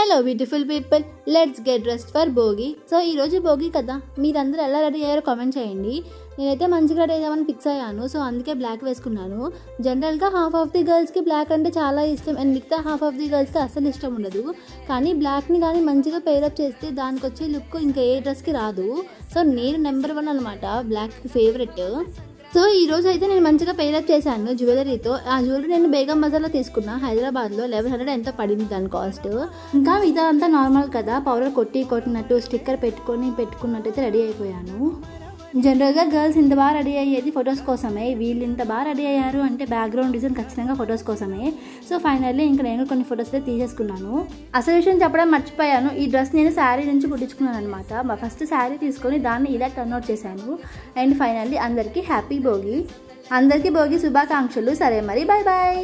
Hello beautiful people, let's get dressed for Bhogi. So ఈరోజు భోగి కదా, మీరందరూ ఎలా రెడీ అయ్యారో కామెంట్ చేయండి. నేనైతే మంచిగా రెడీ అయ్యామని ఫిక్స్ అయ్యాను. సో అందుకే బ్లాక్ వేసుకున్నాను. జనరల్గా హాఫ్ ఆఫ్ ది గర్ల్స్కి బ్లాక్ అంటే చాలా ఇష్టం అండ్ మిగతా హాఫ్ ఆఫ్ ది గర్ల్స్కి అస్సలు ఇష్టం ఉండదు. కానీ బ్లాక్ని కానీ మంచిగా పేరప్ చేస్తే దానికి వచ్చే లుక్ ఇంకా ఏ డ్రెస్కి రాదు. సో నేను నెంబర్ 1 అనమాట, బ్లాక్ ఫేవరెట్. సో ఈరోజు అయితే నేను మంచిగా పేరప్ చేశాను జ్యువెలరీతో. ఆ జ్యువెలరీ నేను బేగం బజార్లో తీసుకున్నా, హైదరాబాద్లో 1100 ఎంతో పడింది దాని కాస్ట్. ఇంకా ఇదంతా నార్మల్ కదా, పౌడర్ కొట్టినట్టు స్టిక్కర్ పెట్టుకున్నట్టయితే రెడీ అయిపోయాను. జనరల్గా గర్ల్స్ ఇంత బాగా రెడీ అయ్యేది ఫొటోస్ కోసమే. వీళ్ళు ఇంత బాగా రెడీ అయ్యారు అంటే బ్యాక్గ్రౌండ్ డిజైన్ ఖచ్చితంగా ఫొటోస్ కోసమే. సో ఫైనల్లీ ఇంకా నేను కొన్ని ఫొటోస్ అయితే తీసేసుకున్నాను. అసలు విషయం చెప్పడం మర్చిపోయాను, ఈ డ్రెస్ నేను శారీ నుంచి కుట్టించుకున్నాను అనమాట. ఫస్ట్ శారీ తీసుకొని దాన్ని ఇలా టర్న్అవుట్ చేశాను. అండ్ ఫైనల్లీ అందరికీ హ్యాపీ భోగి, అందరికీ భోగి శుభాకాంక్షలు. సరే మరి, బాయ్ బాయ్.